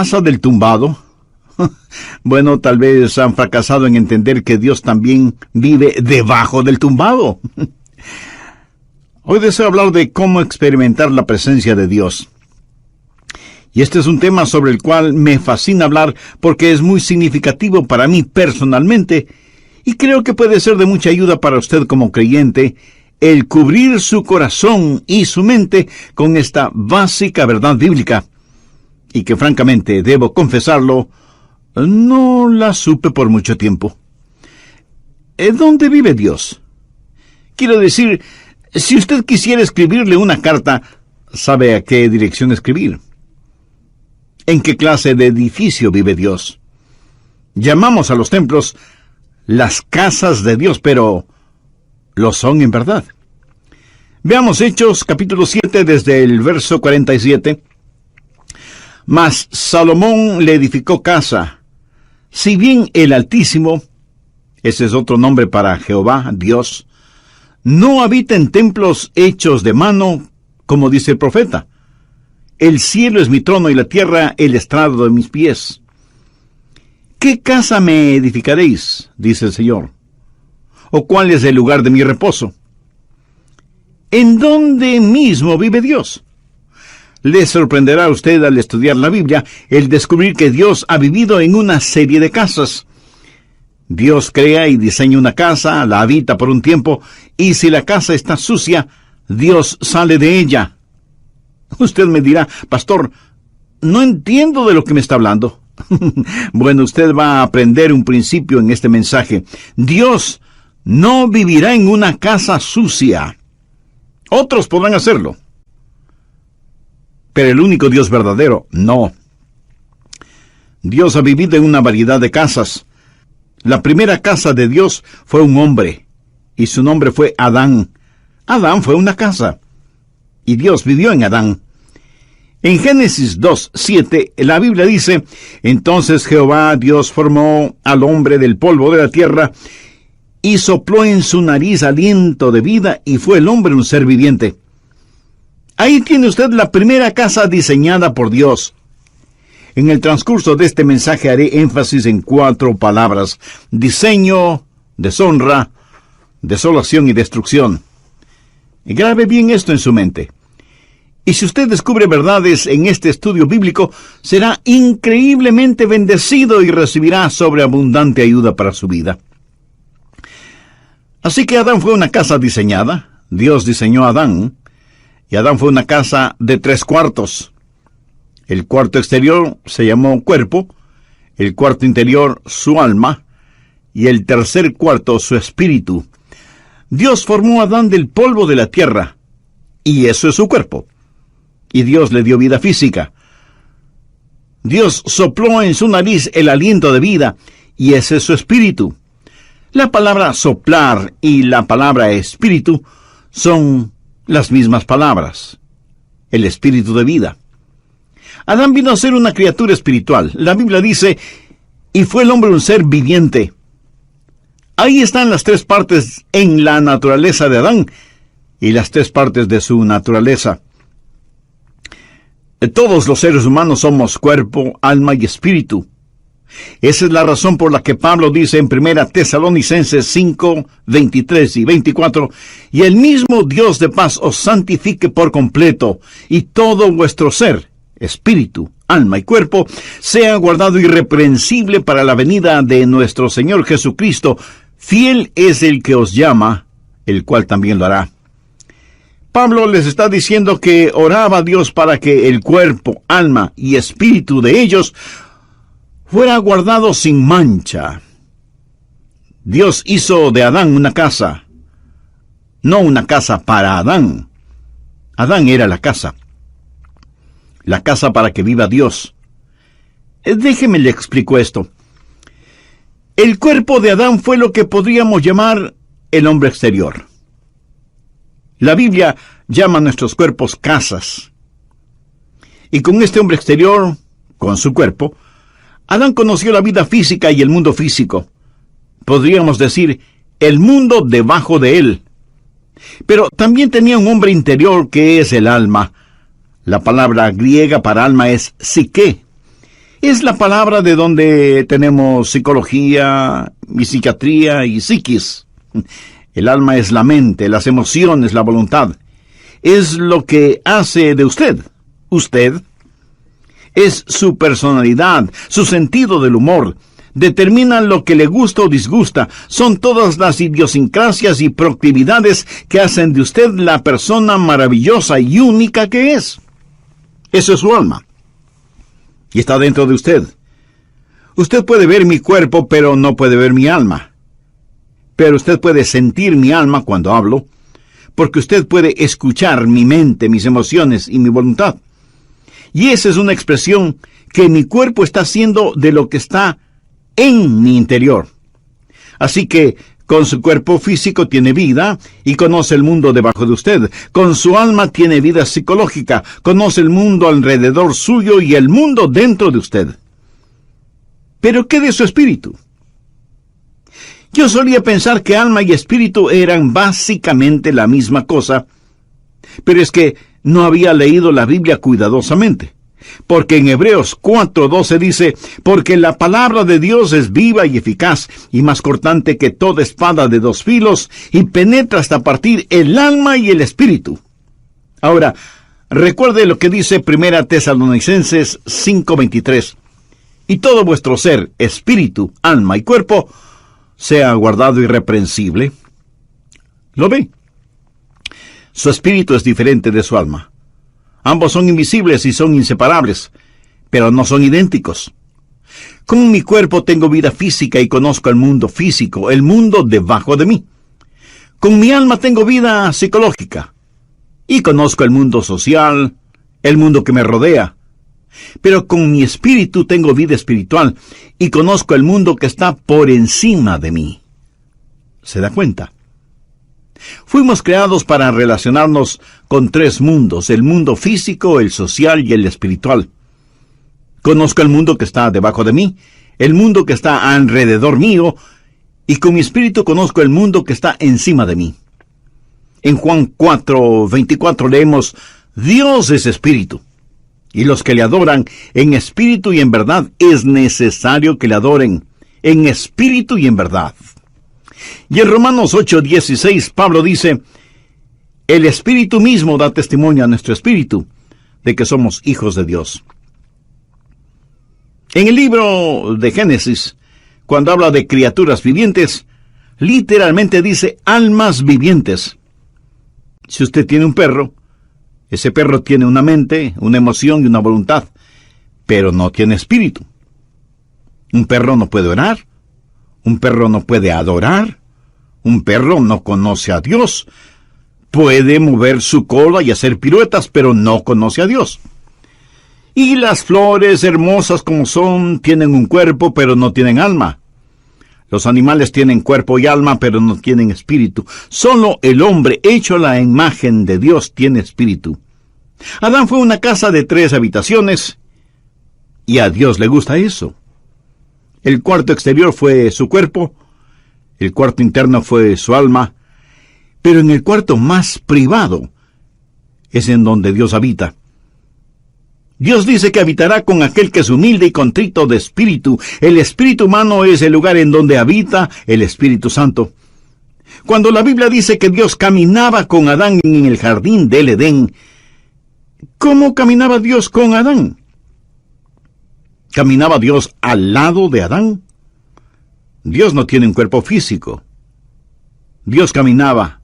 casa del tumbado? Bueno, tal vez han fracasado en entender que Dios también vive debajo del tumbado. Hoy deseo hablar de cómo experimentar la presencia de Dios. Y este es un tema sobre el cual me fascina hablar porque es muy significativo para mí personalmente y creo que puede ser de mucha ayuda para usted como creyente el cubrir su corazón y su mente con esta básica verdad bíblica y que francamente, debo confesarlo, no la supe por mucho tiempo. ¿Dónde vive Dios? Quiero decir, si usted quisiera escribirle una carta, ¿sabe a qué dirección escribir? ¿En qué clase de edificio vive Dios? Llamamos a los templos las casas de Dios, pero ¿lo son en verdad? Veamos Hechos capítulo 7 desde el verso 47. Mas Salomón le edificó casa, si bien el Altísimo, ese es otro nombre para Jehová, Dios, no habita en templos hechos de mano, como dice el profeta. El cielo es mi trono y la tierra el estrado de mis pies. ¿Qué casa me edificaréis? Dice el Señor. ¿O cuál es el lugar de mi reposo? ¿En dónde mismo vive Dios? Le sorprenderá a usted al estudiar la Biblia el descubrir que Dios ha vivido en una serie de casas. Dios crea y diseña una casa, la habita por un tiempo, y si la casa está sucia, Dios sale de ella. Usted me dirá, pastor, no entiendo de lo que me está hablando. Bueno, usted va a aprender un principio en este mensaje. Dios no vivirá en una casa sucia. Otros podrán hacerlo, pero el único Dios verdadero, no. Dios ha vivido en una variedad de casas. La primera casa de Dios fue un hombre, y su nombre fue Adán. Adán fue una casa, y Dios vivió en Adán. En Génesis 2:7, la Biblia dice, entonces Jehová Dios formó al hombre del polvo de la tierra, y sopló en su nariz aliento de vida, y fue el hombre un ser viviente. Ahí tiene usted la primera casa diseñada por Dios. En el transcurso de este mensaje haré énfasis en 4 palabras: diseño, deshonra, desolación y destrucción. Y grabe bien esto en su mente. Y si usted descubre verdades en este estudio bíblico, será increíblemente bendecido y recibirá sobreabundante ayuda para su vida. Así que Adán fue una casa diseñada. Dios diseñó a Adán. Y Adán fue una casa de 3 cuartos. El cuarto exterior se llamó cuerpo, el cuarto interior su alma, y el tercer cuarto su espíritu. Dios formó a Adán del polvo de la tierra, y eso es su cuerpo. Y Dios le dio vida física. Dios sopló en su nariz el aliento de vida, y ese es su espíritu. La palabra soplar y la palabra espíritu son las mismas palabras, el espíritu de vida. Adán vino a ser una criatura espiritual. La Biblia dice, y fue el hombre un ser viviente. Ahí están las 3 partes en la naturaleza de Adán y las 3 partes de su naturaleza. Todos los seres humanos somos cuerpo, alma y espíritu. Esa es la razón por la que Pablo dice en 1 Tesalonicenses 5, 23 y 24, y el mismo Dios de paz os santifique por completo, y todo vuestro ser, espíritu, alma y cuerpo, sea guardado irreprensible para la venida de nuestro Señor Jesucristo. Fiel es el que os llama, el cual también lo hará. Pablo les está diciendo que oraba a Dios para que el cuerpo, alma y espíritu de ellos fuera guardado sin mancha. Dios hizo de Adán una casa, no una casa para Adán. Adán era la casa para que viva Dios. Déjeme le explico esto. El cuerpo de Adán fue lo que podríamos llamar el hombre exterior. La Biblia llama a nuestros cuerpos casas. Y con este hombre exterior, con su cuerpo, Adán conoció la vida física y el mundo físico. Podríamos decir, el mundo debajo de él. Pero también tenía un hombre interior que es el alma. La palabra griega para alma es psique. Es la palabra de donde tenemos psicología, y psiquiatría y psiquis. El alma es la mente, las emociones, la voluntad. Es lo que hace de usted. Usted es su personalidad, su sentido del humor. Determinan lo que le gusta o disgusta. Son todas las idiosincrasias y proclividades que hacen de usted la persona maravillosa y única que es. Eso es su alma. Y está dentro de usted. Usted puede ver mi cuerpo, pero no puede ver mi alma. Pero usted puede sentir mi alma cuando hablo, porque usted puede escuchar mi mente, mis emociones y mi voluntad. Y esa es una expresión que mi cuerpo está haciendo de lo que está en mi interior. Así que con su cuerpo físico tiene vida y conoce el mundo debajo de usted. Con su alma tiene vida psicológica, conoce el mundo alrededor suyo y el mundo dentro de usted. ¿Pero qué de su espíritu? Yo solía pensar que alma y espíritu eran básicamente la misma cosa, pero es que no había leído la Biblia cuidadosamente. Porque en Hebreos 4:12 dice, porque la palabra de Dios es viva y eficaz, y más cortante que toda espada de dos filos, y penetra hasta partir el alma y el espíritu. Ahora, recuerde lo que dice 1 Tesalonicenses 5:23, y todo vuestro ser, espíritu, alma y cuerpo, sea guardado irreprensible. ¿Lo ve? Su espíritu es diferente de su alma. Ambos son invisibles y son inseparables, pero no son idénticos. Con mi cuerpo tengo vida física y conozco el mundo físico, el mundo debajo de mí. Con mi alma tengo vida psicológica y conozco el mundo social, el mundo que me rodea. Pero con mi espíritu tengo vida espiritual y conozco el mundo que está por encima de mí. ¿Se da cuenta? Fuimos creados para relacionarnos con tres mundos, el mundo físico, el social y el espiritual. Conozco el mundo que está debajo de mí, el mundo que está alrededor mío, y con mi espíritu conozco el mundo que está encima de mí. En Juan 4:24 leemos, Dios es espíritu, y los que le adoran en espíritu y en verdad es necesario que le adoren en espíritu y en verdad. Y en Romanos 8:16 Pablo dice, el Espíritu mismo da testimonio a nuestro espíritu de que somos hijos de Dios. En el libro de Génesis, cuando habla de criaturas vivientes, literalmente dice almas vivientes. Si usted tiene un perro, ese perro tiene una mente, una emoción y una voluntad, pero no tiene espíritu. Un perro no puede orar, un perro no puede adorar, un perro no conoce a Dios. Puede mover su cola y hacer piruetas, pero no conoce a Dios. Y las flores, hermosas como son, tienen un cuerpo, pero no tienen alma. Los animales tienen cuerpo y alma, pero no tienen espíritu. Solo el hombre, hecho a la imagen de Dios, tiene espíritu. Adán fue una casa de 3 habitaciones, y a Dios le gusta eso. El cuarto exterior fue su cuerpo, el cuarto interno fue su alma, pero en el cuarto más privado es en donde Dios habita. Dios dice que habitará con aquel que es humilde y contrito de espíritu. El espíritu humano es el lugar en donde habita el Espíritu Santo. Cuando la Biblia dice que Dios caminaba con Adán en el jardín del Edén, ¿cómo caminaba Dios con Adán? ¿Caminaba Dios al lado de Adán? Dios no tiene un cuerpo físico. Dios caminaba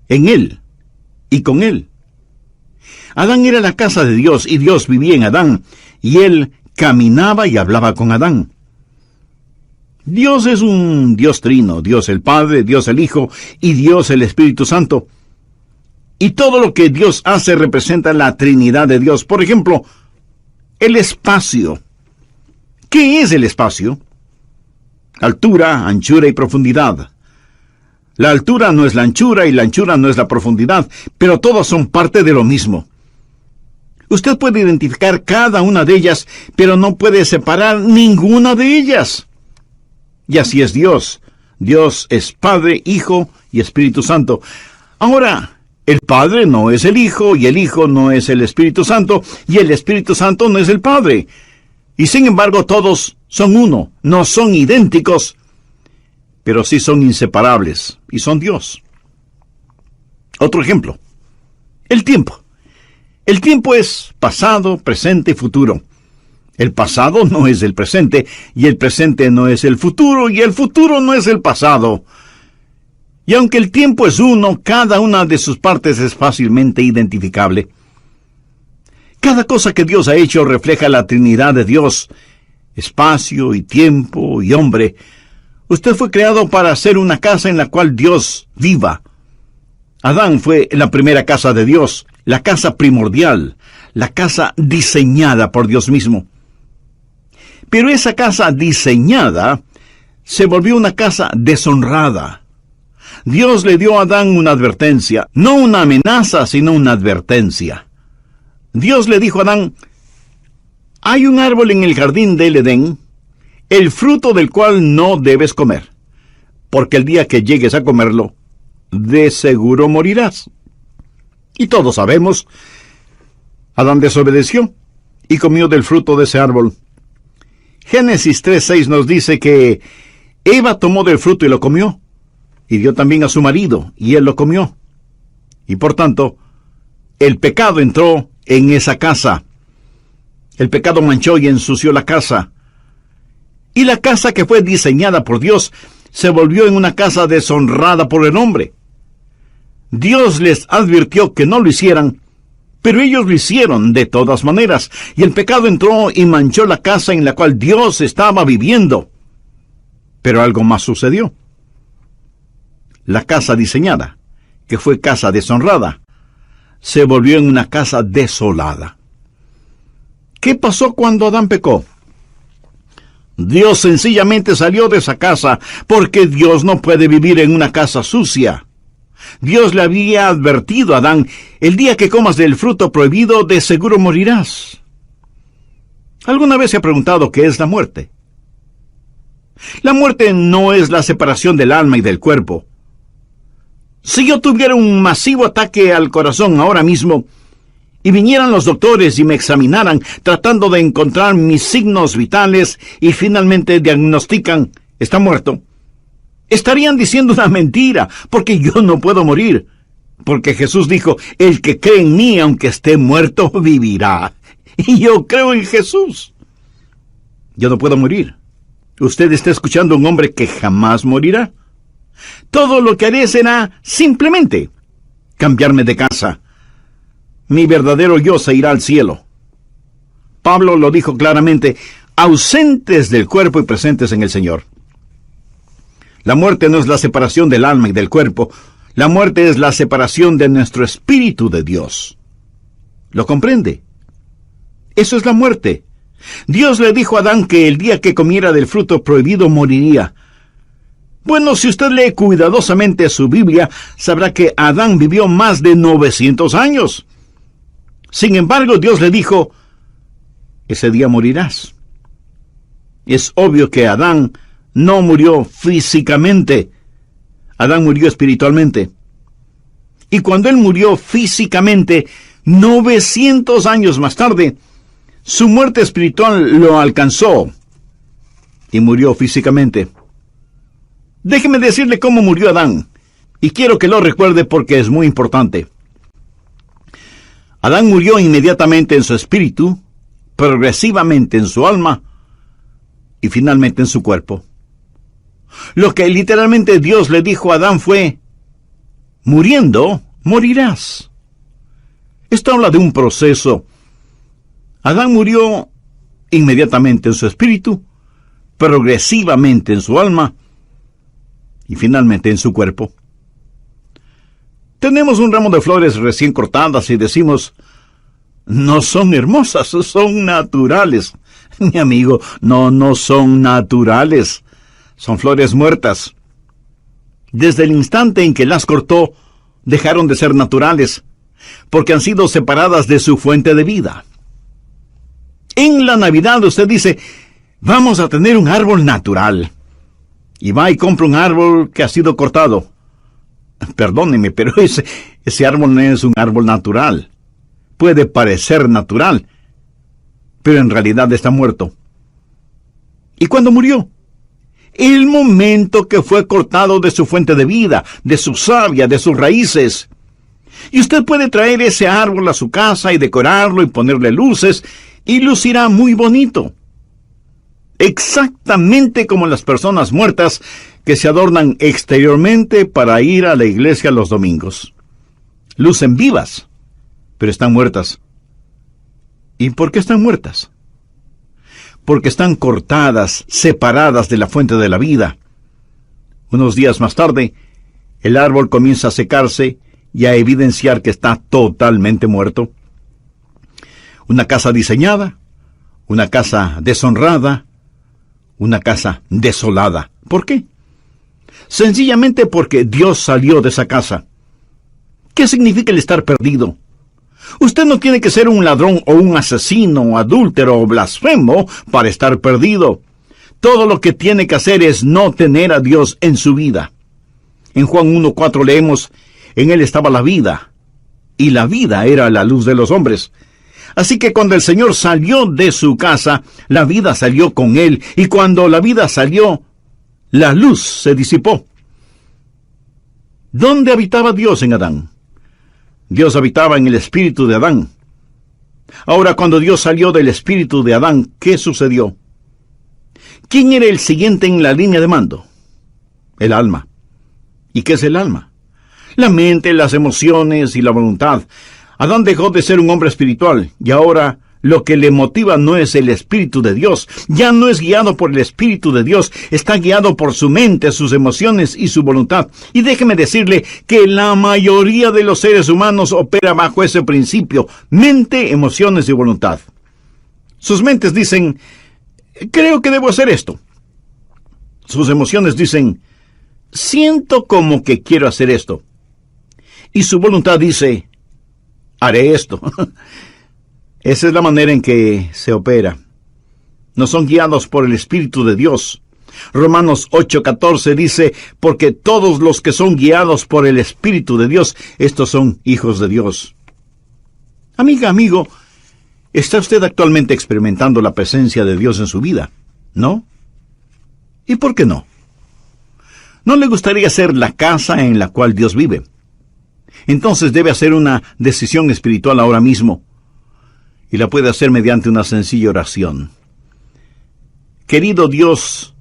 en él y con él. Adán era la casa de Dios y Dios vivía en Adán, y él caminaba y hablaba con Adán. Dios es un Dios trino, Dios el Padre, Dios el Hijo y Dios el Espíritu Santo. Y todo lo que Dios hace representa la Trinidad de Dios. Por ejemplo, el espacio. ¿Qué es el espacio? Altura, anchura y profundidad. La altura no es la anchura y la anchura no es la profundidad, pero todas son parte de lo mismo. Usted puede identificar cada una de ellas, pero no puede separar ninguna de ellas. Y así es Dios. Dios es Padre, Hijo y Espíritu Santo. Ahora, el Padre no es el Hijo, y el Hijo no es el Espíritu Santo, y el Espíritu Santo no es el Padre. Y sin embargo todos son uno, no son idénticos, pero sí son inseparables, y son Dios. Otro ejemplo, el tiempo. El tiempo es pasado, presente y futuro. El pasado no es el presente, y el presente no es el futuro, y el futuro no es el pasado. Y aunque el tiempo es uno, cada una de sus partes es fácilmente identificable. Cada cosa que Dios ha hecho refleja la Trinidad de Dios, espacio y tiempo y hombre. Usted fue creado para hacer una casa en la cual Dios viva. Adán fue la primera casa de Dios, la casa primordial, la casa diseñada por Dios mismo. Pero esa casa diseñada se volvió una casa deshonrada. Dios le dio a Adán una advertencia, no una amenaza, sino una advertencia. Dios le dijo a Adán: hay un árbol en el jardín del Edén, el fruto del cual no debes comer, porque el día que llegues a comerlo, de seguro morirás. Y todos sabemos, Adán desobedeció y comió del fruto de ese árbol. Génesis 3:6 nos dice que Eva tomó del fruto y lo comió, y dio también a su marido, y él lo comió. Y por tanto, el pecado entró en esa casa. El pecado manchó y ensució la casa. Y la casa que fue diseñada por Dios se volvió en una casa deshonrada por el hombre. Dios les advirtió que no lo hicieran, pero ellos lo hicieron de todas maneras, y el pecado entró y manchó la casa en la cual Dios estaba viviendo. Pero algo más sucedió. La casa diseñada, que fue casa deshonrada, se volvió en una casa desolada. ¿Qué pasó cuando Adán pecó? Dios sencillamente salió de esa casa, porque Dios no puede vivir en una casa sucia. Dios le había advertido a Adán: el día que comas del fruto prohibido, de seguro morirás. ¿Alguna vez se ha preguntado qué es la muerte? La muerte no es la separación del alma y del cuerpo. Si yo tuviera un masivo ataque al corazón ahora mismo, y vinieran los doctores y me examinaran tratando de encontrar mis signos vitales y finalmente diagnostican: está muerto, estarían diciendo una mentira, porque yo no puedo morir. Porque Jesús dijo: el que cree en mí, aunque esté muerto, vivirá. Y yo creo en Jesús. Yo no puedo morir. Usted está escuchando a un hombre que jamás morirá. Todo lo que haré será simplemente cambiarme de casa. Mi verdadero yo se irá al cielo. Pablo lo dijo claramente: ausentes del cuerpo y presentes en el Señor. La muerte no es la separación del alma y del cuerpo. La muerte es la separación de nuestro espíritu de Dios. ¿Lo comprende? Eso es la muerte. Dios le dijo a Adán que el día que comiera del fruto prohibido moriría. Bueno, si usted lee cuidadosamente su Biblia, sabrá que Adán vivió más de 900 años. Sin embargo, Dios le dijo: ese día morirás. Es obvio que Adán no murió físicamente. Adán murió espiritualmente. Y cuando él murió físicamente, 900 años más tarde, su muerte espiritual lo alcanzó y murió físicamente. Déjeme decirle cómo murió Adán, y quiero que lo recuerde porque es muy importante. Adán murió inmediatamente en su espíritu, progresivamente en su alma y finalmente en su cuerpo. Lo que literalmente Dios le dijo a Adán fue: muriendo, morirás. Esto habla de un proceso. Adán murió inmediatamente en su espíritu, progresivamente en su alma y finalmente en su cuerpo. Tenemos un ramo de flores recién cortadas y decimos: no son hermosas, son naturales. Mi amigo, no son naturales. Son flores muertas. Desde el instante en que las cortó, dejaron de ser naturales, porque han sido separadas de su fuente de vida. En la Navidad usted dice: vamos a tener un árbol natural. Y va y compra un árbol que ha sido cortado. Perdóneme, pero ese árbol no es un árbol natural. Puede parecer natural, pero en realidad está muerto. ¿Y cuándo murió? El momento que fue cortado de su fuente de vida, de su savia, de sus raíces. Y usted puede traer ese árbol a su casa y decorarlo y ponerle luces, y lucirá muy bonito. Exactamente como las personas muertas que se adornan exteriormente para ir a la iglesia los domingos. Lucen vivas, pero están muertas. ¿Y por qué están muertas? Porque están cortadas, separadas de la fuente de la vida. Unos días más tarde, el árbol comienza a secarse y a evidenciar que está totalmente muerto. Una casa diseñada, una casa deshonrada, una casa desolada. ¿Por qué? Sencillamente porque Dios salió de esa casa. ¿Qué significa el estar perdido? Usted no tiene que ser un ladrón o un asesino, adúltero o blasfemo para estar perdido. Todo lo que tiene que hacer es no tener a Dios en su vida. En Juan 1:4 leemos, en él estaba la vida, y la vida era la luz de los hombres. Así que cuando el Señor salió de su casa, la vida salió con él, y cuando la vida salió, la luz se disipó. ¿Dónde habitaba Dios en Adán? Dios habitaba en el espíritu de Adán. Ahora, cuando Dios salió del espíritu de Adán, ¿qué sucedió? ¿Quién era el siguiente en la línea de mando? El alma. ¿Y qué es el alma? La mente, las emociones y la voluntad. Adán dejó de ser un hombre espiritual, y ahora lo que le motiva no es el Espíritu de Dios. Ya no es guiado por el Espíritu de Dios, está guiado por su mente, sus emociones y su voluntad. Y déjeme decirle que la mayoría de los seres humanos opera bajo ese principio: mente, emociones y voluntad. Sus mentes dicen, creo que debo hacer esto. Sus emociones dicen, siento como que quiero hacer esto. Y su voluntad dice, haré esto. Esa es la manera en que se opera. No son guiados por el Espíritu de Dios. Romanos 8:14 dice, porque todos los que son guiados por el Espíritu de Dios, estos son hijos de Dios. Amiga, amigo, ¿está usted actualmente experimentando la presencia de Dios en su vida? ¿No? ¿Y por qué no? ¿No le gustaría ser la casa en la cual Dios vive? Entonces debe hacer una decisión espiritual ahora mismo. Y la puede hacer mediante una sencilla oración. Querido Dios,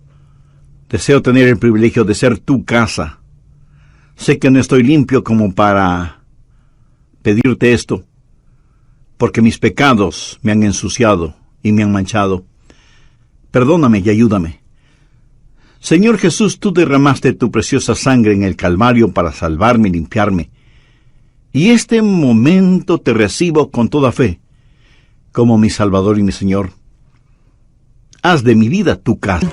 deseo tener el privilegio de ser tu casa. Sé que no estoy limpio como para pedirte esto, porque mis pecados me han ensuciado y me han manchado. Perdóname y ayúdame. Señor Jesús, tú derramaste tu preciosa sangre en el Calvario para salvarme y limpiarme. Y este momento te recibo con toda fe, como mi Salvador y mi Señor. Haz de mi vida tu casa.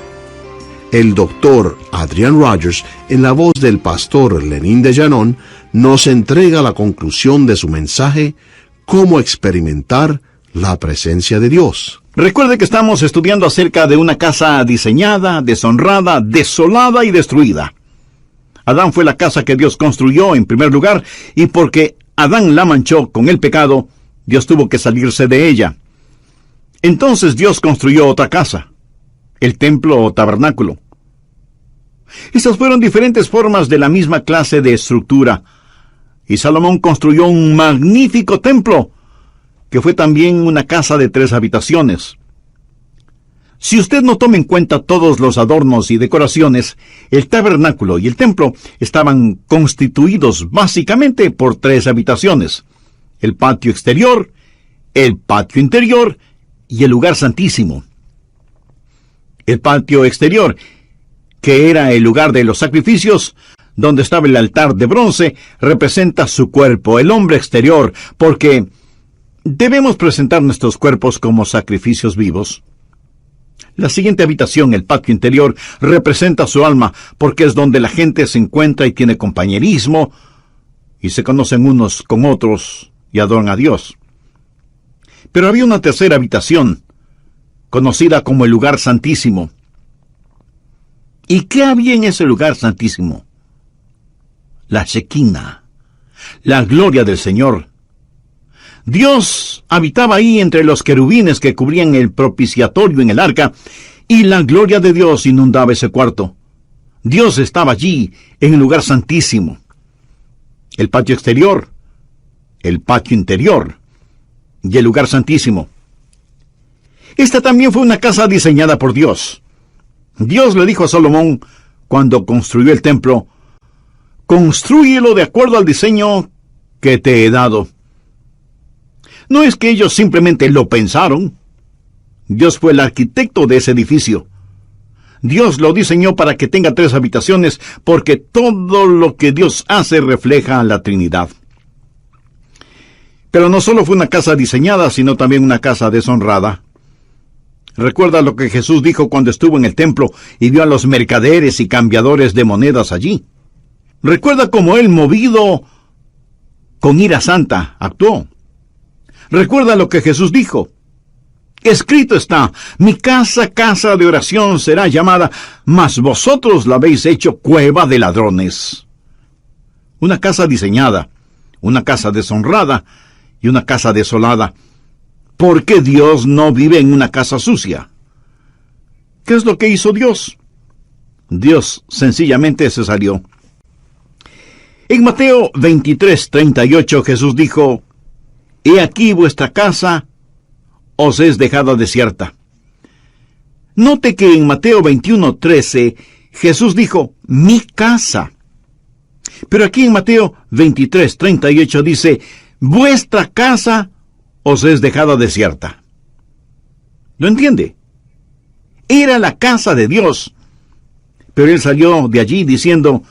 El doctor Adrian Rogers, en la voz del pastor Lenín de Llanón, nos entrega la conclusión de su mensaje, Cómo experimentar la presencia de Dios. Recuerde que estamos estudiando acerca de una casa diseñada, deshonrada, desolada y destruida. Adán fue la casa que Dios construyó en primer lugar, y porque Adán la manchó con el pecado, Dios tuvo que salirse de ella. Entonces Dios construyó otra casa, el templo o tabernáculo. Estas fueron diferentes formas de la misma clase de estructura, y Salomón construyó un magnífico templo, que fue también una casa de 3 habitaciones. Si usted no toma en cuenta todos los adornos y decoraciones, el tabernáculo y el templo estaban constituidos básicamente por 3 habitaciones: el patio exterior, el patio interior y el lugar santísimo. El patio exterior, que era el lugar de los sacrificios, donde estaba el altar de bronce, representa su cuerpo, el hombre exterior, porque debemos presentar nuestros cuerpos como sacrificios vivos. La siguiente habitación, el patio interior, representa su alma, porque es donde la gente se encuentra y tiene compañerismo, y se conocen unos con otros y adoran a Dios. Pero había una tercera habitación, conocida como el lugar santísimo. ¿Y qué había en ese lugar santísimo? La Shekinah, la gloria del Señor. Dios habitaba ahí entre los querubines que cubrían el propiciatorio en el arca, y la gloria de Dios inundaba ese cuarto. Dios estaba allí, en el lugar santísimo. El patio exterior, el patio interior y el lugar santísimo. Esta también fue una casa diseñada por Dios. Dios le dijo a Salomón, cuando construyó el templo, «Constrúyelo de acuerdo al diseño que te he dado». No es que ellos simplemente lo pensaron. Dios fue el arquitecto de ese edificio. Dios lo diseñó para que tenga 3 habitaciones, porque todo lo que Dios hace refleja a la Trinidad. Pero no solo fue una casa diseñada, sino también una casa deshonrada. Recuerda lo que Jesús dijo cuando estuvo en el templo y vio a los mercaderes y cambiadores de monedas allí. Recuerda cómo él, movido con ira santa, actuó. Recuerda lo que Jesús dijo. Escrito está, mi casa, casa de oración será llamada, mas vosotros la habéis hecho cueva de ladrones. Una casa diseñada, una casa deshonrada y una casa desolada. ¿Por qué Dios no vive en una casa sucia? ¿Qué es lo que hizo Dios? Dios sencillamente se salió. En Mateo 23:38 Jesús dijo, «He aquí vuestra casa os es dejada desierta». Note que en Mateo 21:13 Jesús dijo, «mi casa». Pero aquí en Mateo 23:38 dice, «vuestra casa os es dejada desierta». ¿Lo entiende? Era la casa de Dios. Pero él salió de allí diciendo,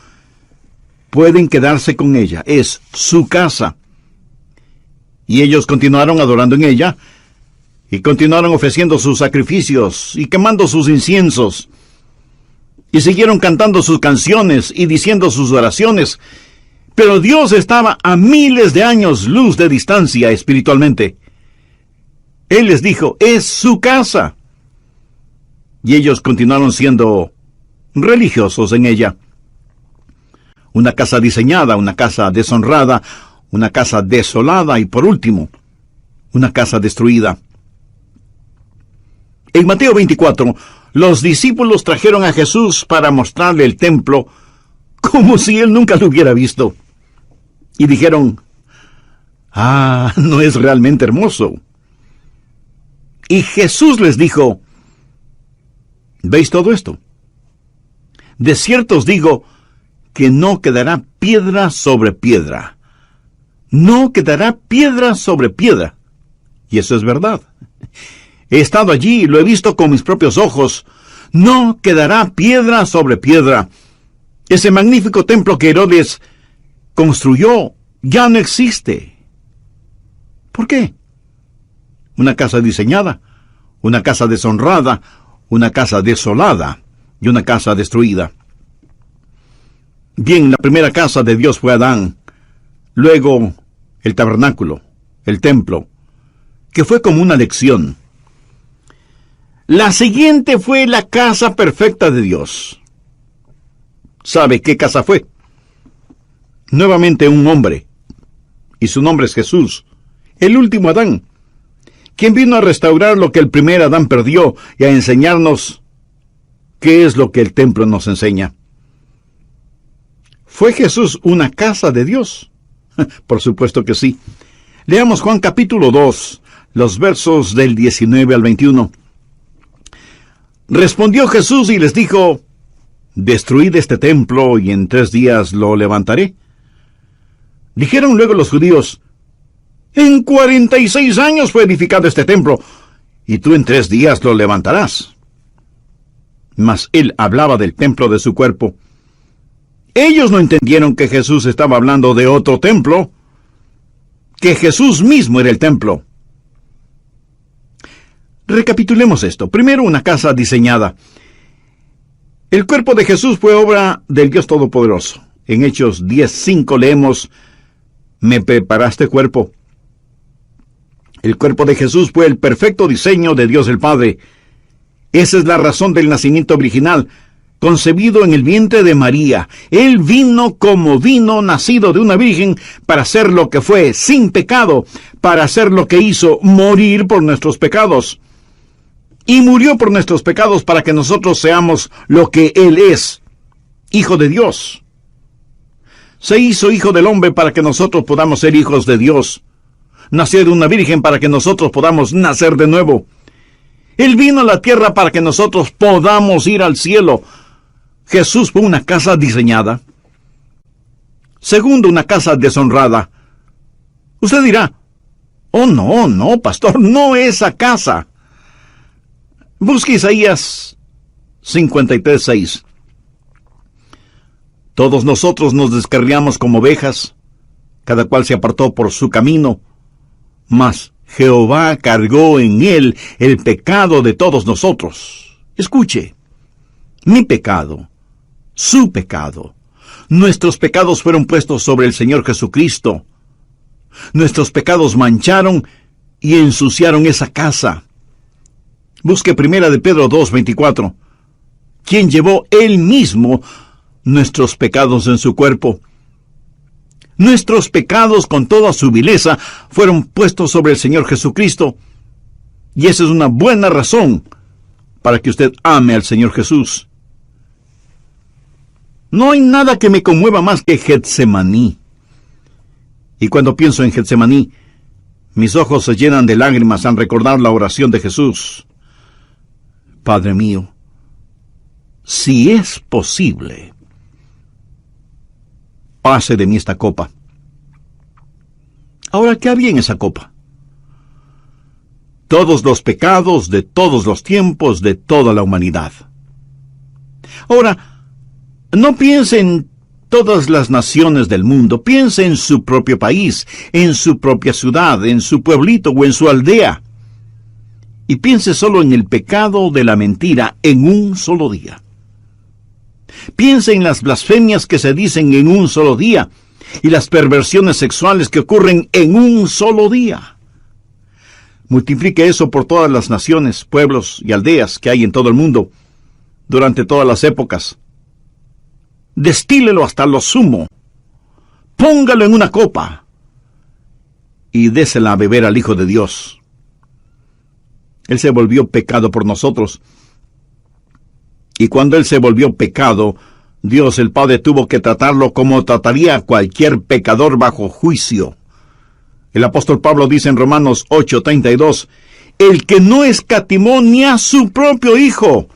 pueden quedarse con ella, es su casa. Y ellos continuaron adorando en ella, y continuaron ofreciendo sus sacrificios, y quemando sus inciensos, y siguieron cantando sus canciones, y diciendo sus oraciones. Pero Dios estaba a miles de años luz de distancia espiritualmente. Él les dijo, es su casa. Y ellos continuaron siendo religiosos en ella. Una casa diseñada, una casa deshonrada, una casa desolada y por último, una casa destruida. En Mateo 24, los discípulos trajeron a Jesús para mostrarle el templo como si él nunca lo hubiera visto. Y dijeron, no es realmente hermoso. Y Jesús les dijo, ¿veis todo esto? De cierto os digo que no quedará piedra sobre piedra. No quedará piedra sobre piedra. Y eso es verdad. He estado allí y lo he visto con mis propios ojos. No quedará piedra sobre piedra. Ese magnífico templo que Herodes construyó ya no existe. ¿Por qué? Una casa diseñada, una casa deshonrada, una casa desolada y una casa destruida. Bien, la primera casa de Dios fue Adán, luego el tabernáculo, el templo, que fue como una lección. La siguiente fue la casa perfecta de Dios. ¿Sabe qué casa fue? Nuevamente un hombre, y su nombre es Jesús, el último Adán, quien vino a restaurar lo que el primer Adán perdió y a enseñarnos qué es lo que el templo nos enseña. ¿Fue Jesús una casa de Dios? Por supuesto que sí. Leamos Juan capítulo 2, los versos del 19 al 21. Respondió Jesús y les dijo, «Destruid este templo y en 3 días lo levantaré». Dijeron luego los judíos, «En 46 años fue edificado este templo, y tú en 3 días lo levantarás». Mas él hablaba del templo de su cuerpo. Ellos no entendieron que Jesús estaba hablando de otro templo, que Jesús mismo era el templo. Recapitulemos esto. Primero, una casa diseñada. El cuerpo de Jesús fue obra del Dios Todopoderoso. En Hechos 10:5 leemos, «Me preparaste cuerpo». El cuerpo de Jesús fue el perfecto diseño de Dios el Padre. Esa es la razón del nacimiento original, concebido en el vientre de María. Él vino como vino, nacido de una virgen, para hacer lo que fue, sin pecado, para hacer lo que hizo, morir por nuestros pecados. y murió por nuestros pecados para que nosotros seamos lo que Él es, Hijo de Dios. Se hizo Hijo del hombre para que nosotros podamos ser hijos de Dios. Nació de una virgen para que nosotros podamos nacer de nuevo. Él vino a la tierra para que nosotros podamos ir al cielo. Jesús fue una casa diseñada. Segundo, una casa deshonrada. Usted dirá, oh no, pastor, no esa casa. Busque Isaías 53:6. Todos nosotros nos descarriamos como ovejas, cada cual se apartó por su camino, mas Jehová cargó en él el pecado de todos nosotros. Escuche, mi pecado, su pecado, nuestros pecados fueron puestos sobre el Señor Jesucristo. Nuestros pecados mancharon y ensuciaron esa casa. Busque 1 de Pedro 2:24, quien llevó él mismo nuestros pecados en su cuerpo. Nuestros pecados con toda su vileza fueron puestos sobre el Señor Jesucristo. Y esa es una buena razón para que usted ame al Señor Jesús. No hay nada que me conmueva más que Getsemaní. Y cuando pienso en Getsemaní, mis ojos se llenan de lágrimas al recordar la oración de Jesús. Padre mío, si es posible, pase de mí esta copa. Ahora, ¿qué había en esa copa? Todos los pecados de todos los tiempos de toda la humanidad. Ahora, no piense en todas las naciones del mundo, piense en su propio país, en su propia ciudad, en su pueblito o en su aldea. Y piense solo en el pecado de la mentira en un solo día. Piense en las blasfemias que se dicen en un solo día y las perversiones sexuales que ocurren en un solo día. Multiplique eso por todas las naciones, pueblos y aldeas que hay en todo el mundo durante todas las épocas. Destílelo hasta lo sumo. Póngalo en una copa y désela a beber al Hijo de Dios. Él se volvió pecado por nosotros. Y cuando Él se volvió pecado, Dios el Padre tuvo que tratarlo como trataría a cualquier pecador bajo juicio. El apóstol Pablo dice en Romanos 8:32, el que no escatimó ni a su propio Hijo,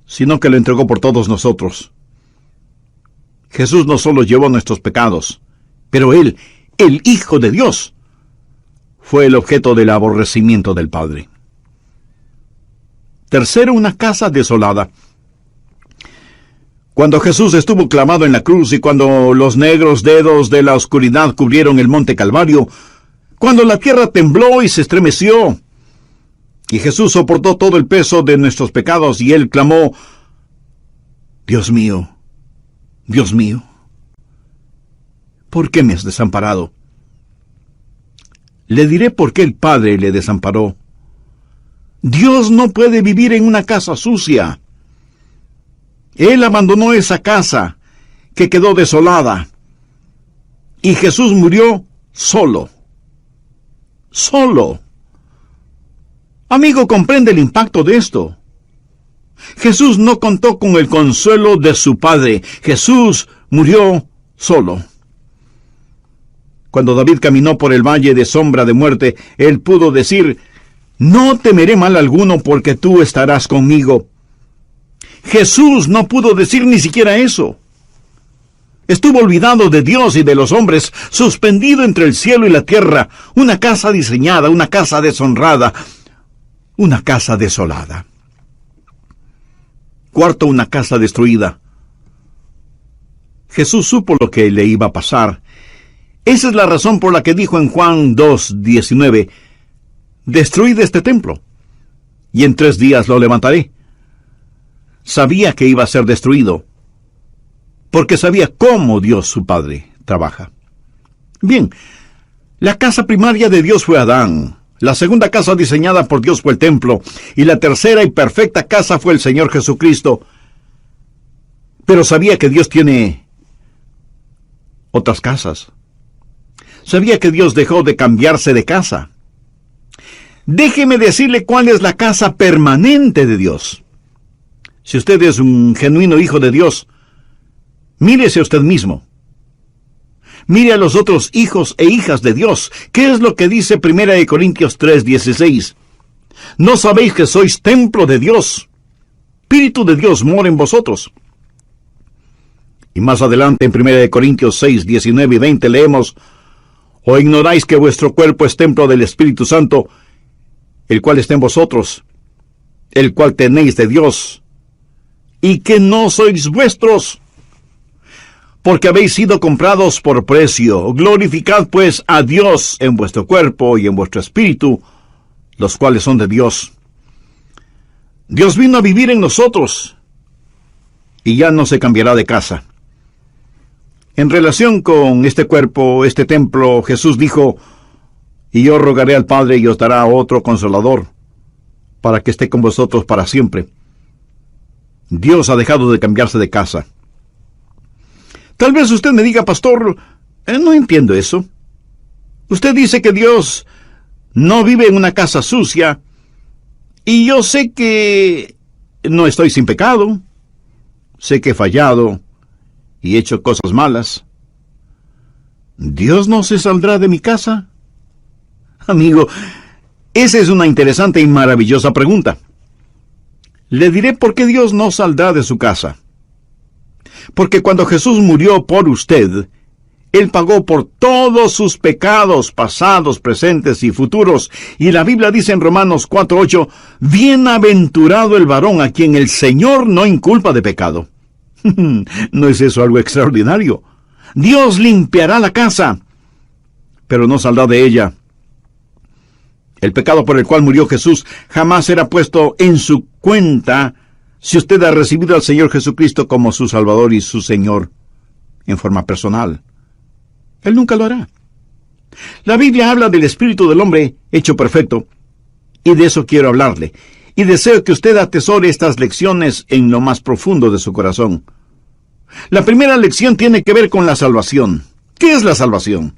sino que lo entregó por todos nosotros. Jesús no solo llevó nuestros pecados, pero Él, el Hijo de Dios, fue el objeto del aborrecimiento del Padre. Tercero, una casa desolada. Cuando Jesús estuvo clavado en la cruz y cuando los negros dedos de la oscuridad cubrieron el monte Calvario, cuando la tierra tembló y se estremeció, y Jesús soportó todo el peso de nuestros pecados y Él clamó, Dios mío, ¿por qué me has desamparado? Le diré por qué el Padre le desamparó. Dios no puede vivir en una casa sucia. Él abandonó esa casa que quedó desolada. Y Jesús murió solo. Solo. Amigo, comprende el impacto de esto. Jesús no contó con el consuelo de su Padre. Jesús murió solo. Cuando David caminó por el valle de sombra de muerte, él pudo decir, no temeré mal alguno porque tú estarás conmigo. Jesús no pudo decir ni siquiera eso. Estuvo olvidado de Dios y de los hombres, suspendido entre el cielo y la tierra, una casa diseñada, una casa deshonrada, una casa desolada. Cuarto, una casa destruida. Jesús supo lo que le iba a pasar. Esa es la razón por la que dijo en Juan 2:19, destruid este templo, y en 3 días lo levantaré. Sabía que iba a ser destruido, porque sabía cómo Dios su Padre trabaja. Bien, la casa primaria de Dios fue Adán, la segunda casa diseñada por Dios fue el templo, y la tercera y perfecta casa fue el Señor Jesucristo. Pero sabía que Dios tiene otras casas. Sabía que Dios dejó de cambiarse de casa. Déjeme decirle cuál es la casa permanente de Dios. Si usted es un genuino hijo de Dios, mírese a usted mismo. Mire a los otros hijos e hijas de Dios. ¿Qué es lo que dice 1 Corintios 3:16? ¿No sabéis que sois templo de Dios? Espíritu de Dios mora en vosotros. Y más adelante en 1 Corintios 6:19 y 20 leemos: ¿O ignoráis que vuestro cuerpo es templo del Espíritu Santo, el cual está en vosotros, el cual tenéis de Dios, y que no sois vuestros? Porque habéis sido comprados por precio. Glorificad pues a Dios en vuestro cuerpo y en vuestro espíritu, los cuales son de Dios. Dios vino a vivir en nosotros, y ya no se cambiará de casa. En relación con este cuerpo, este templo, Jesús dijo: y yo rogaré al Padre y os dará otro Consolador, para que esté con vosotros para siempre. Dios ha dejado de cambiarse de casa. Tal vez usted me diga: pastor, no entiendo eso. Usted dice que Dios no vive en una casa sucia, y yo sé que no estoy sin pecado, sé que he fallado y he hecho cosas malas. ¿Dios no se saldrá de mi casa? Amigo, esa es una interesante y maravillosa pregunta. Le diré por qué Dios no saldrá de su casa. Porque cuando Jesús murió por usted, Él pagó por todos sus pecados pasados, presentes y futuros. Y la Biblia dice en Romanos 4:8, bienaventurado el varón a quien el Señor no inculpa de pecado. ¿No es eso algo extraordinario? Dios limpiará la casa, pero no saldrá de ella. El pecado por el cual murió Jesús jamás será puesto en su cuenta si usted ha recibido al Señor Jesucristo como su Salvador y su Señor en forma personal. Él nunca lo hará. La Biblia habla del espíritu del hombre hecho perfecto, y de eso quiero hablarle. Y deseo que usted atesore estas lecciones en lo más profundo de su corazón. La primera lección tiene que ver con la salvación. ¿Qué es la salvación?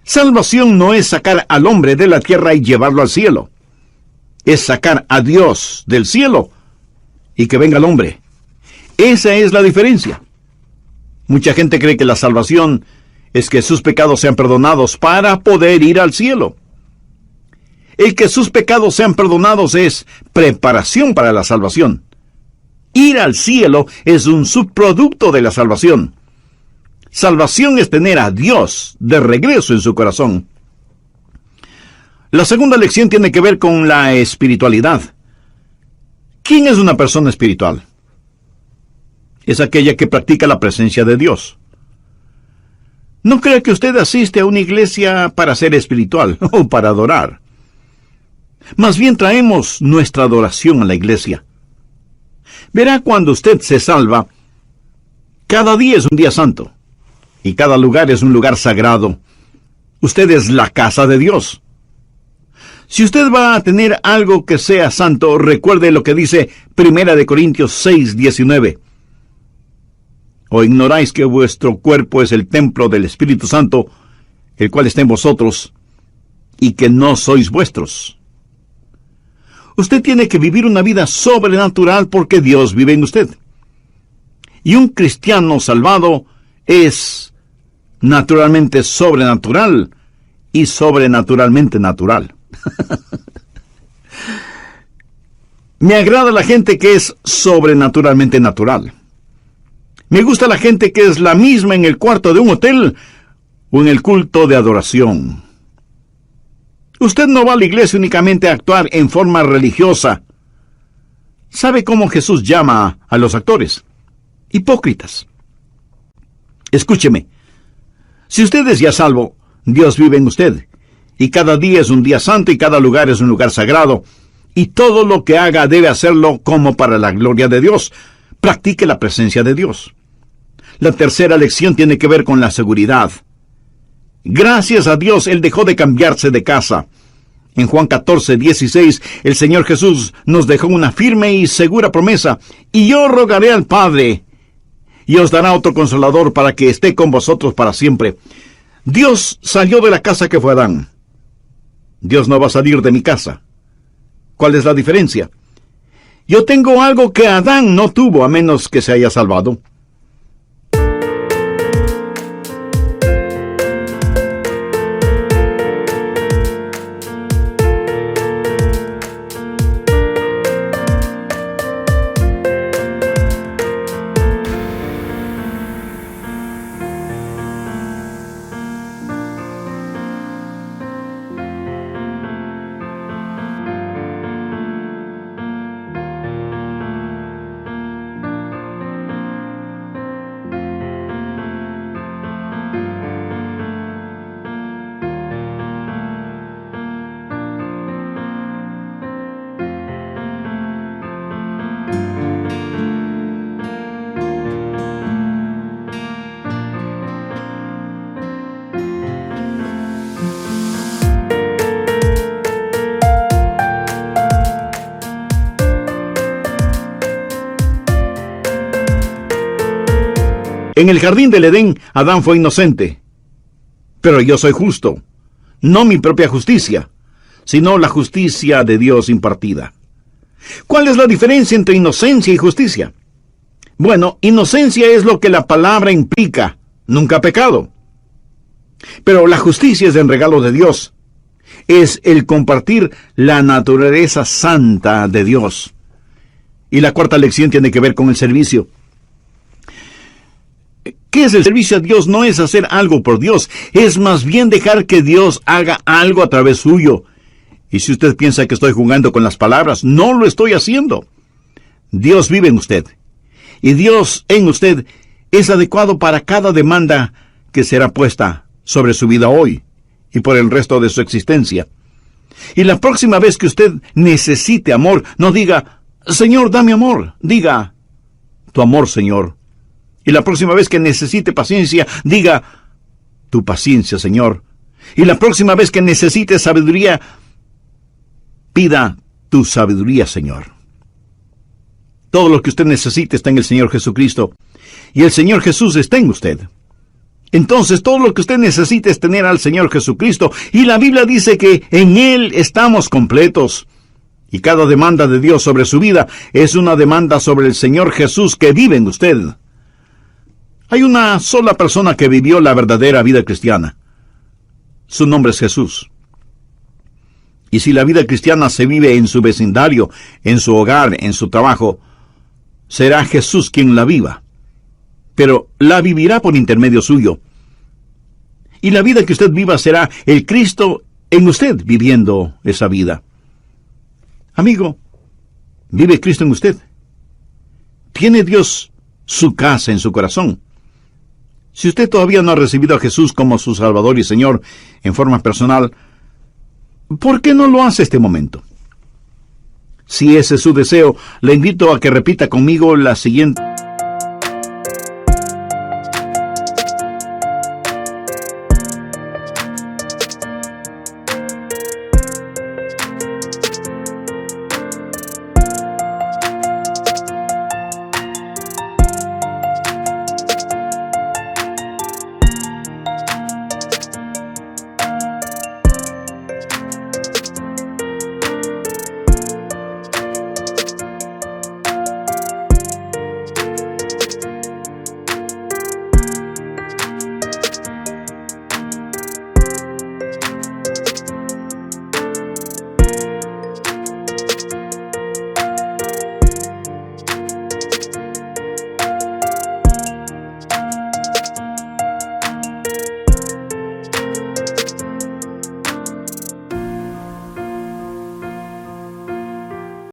Salvación no es sacar al hombre de la tierra y llevarlo al cielo. Es sacar a Dios del cielo y que venga el hombre. Esa es la diferencia. Mucha gente cree que la salvación es que sus pecados sean perdonados para poder ir al cielo. El que sus pecados sean perdonados es preparación para la salvación. Ir al cielo es un subproducto de la salvación. Salvación es tener a Dios de regreso en su corazón. La segunda lección tiene que ver con la espiritualidad. ¿Quién es una persona espiritual? Es aquella que practica la presencia de Dios. No crea que usted asiste a una iglesia para ser espiritual o para adorar. Más bien traemos nuestra adoración a la iglesia. Verá, cuando usted se salva, cada día es un día santo, y cada lugar es un lugar sagrado. Usted es la casa de Dios. Si usted va a tener algo que sea santo, recuerde lo que dice 1 Corintios 6:19. ¿O ignoráis que vuestro cuerpo es el templo del Espíritu Santo, el cual está en vosotros, y que no sois vuestros? Usted tiene que vivir una vida sobrenatural porque Dios vive en usted. Y un cristiano salvado es naturalmente sobrenatural y sobrenaturalmente natural. Me agrada la gente que es sobrenaturalmente natural. Me gusta la gente que es la misma en el cuarto de un hotel o en el culto de adoración. Usted no va a la iglesia únicamente a actuar en forma religiosa. ¿Sabe cómo Jesús llama a los actores? Hipócritas. Escúcheme. Si usted es ya salvo, Dios vive en usted. Y cada día es un día santo y cada lugar es un lugar sagrado. Y todo lo que haga debe hacerlo como para la gloria de Dios. Practique la presencia de Dios. La tercera lección tiene que ver con la seguridad. Gracias a Dios, Él dejó de cambiarse de casa. En Juan 14:16, el Señor Jesús nos dejó una firme y segura promesa. Y yo rogaré al Padre, y os dará otro Consolador para que esté con vosotros para siempre. Dios salió de la casa que fue Adán. Dios no va a salir de mi casa. ¿Cuál es la diferencia? Yo tengo algo que Adán no tuvo, a menos que se haya salvado. En el jardín del Edén, Adán fue inocente. Pero yo soy justo. No mi propia justicia, sino la justicia de Dios impartida. ¿Cuál es la diferencia entre inocencia y justicia? Bueno, inocencia es lo que la palabra implica, nunca pecado. Pero la justicia es el regalo de Dios. Es el compartir la naturaleza santa de Dios. Y la cuarta lección tiene que ver con el servicio. ¿Qué es el servicio a Dios? No es hacer algo por Dios, es más bien dejar que Dios haga algo a través suyo. Y si usted piensa que estoy jugando con las palabras, no lo estoy haciendo. Dios vive en usted, y Dios en usted es adecuado para cada demanda que será puesta sobre su vida hoy y por el resto de su existencia. Y la próxima vez que usted necesite amor, no diga, Señor, dame amor. Diga, tu amor, Señor. Y la próxima vez que necesite paciencia, diga, tu paciencia, Señor. Y la próxima vez que necesite sabiduría, pida tu sabiduría, Señor. Todo lo que usted necesite está en el Señor Jesucristo. Y el Señor Jesús está en usted. Entonces, todo lo que usted necesita es tener al Señor Jesucristo. Y la Biblia dice que en Él estamos completos. Y cada demanda de Dios sobre su vida es una demanda sobre el Señor Jesús que vive en usted. Hay una sola persona que vivió la verdadera vida cristiana. Su nombre es Jesús. Y si la vida cristiana se vive en su vecindario, en su hogar, en su trabajo, será Jesús quien la viva. Pero la vivirá por intermedio suyo. Y la vida que usted viva será el Cristo en usted viviendo esa vida. Amigo, ¿vive Cristo en usted? ¿Tiene Dios su casa en su corazón? Si usted todavía no ha recibido a Jesús como su Salvador y Señor en forma personal, ¿por qué no lo hace este momento? Si ese es su deseo, le invito a que repita conmigo la siguiente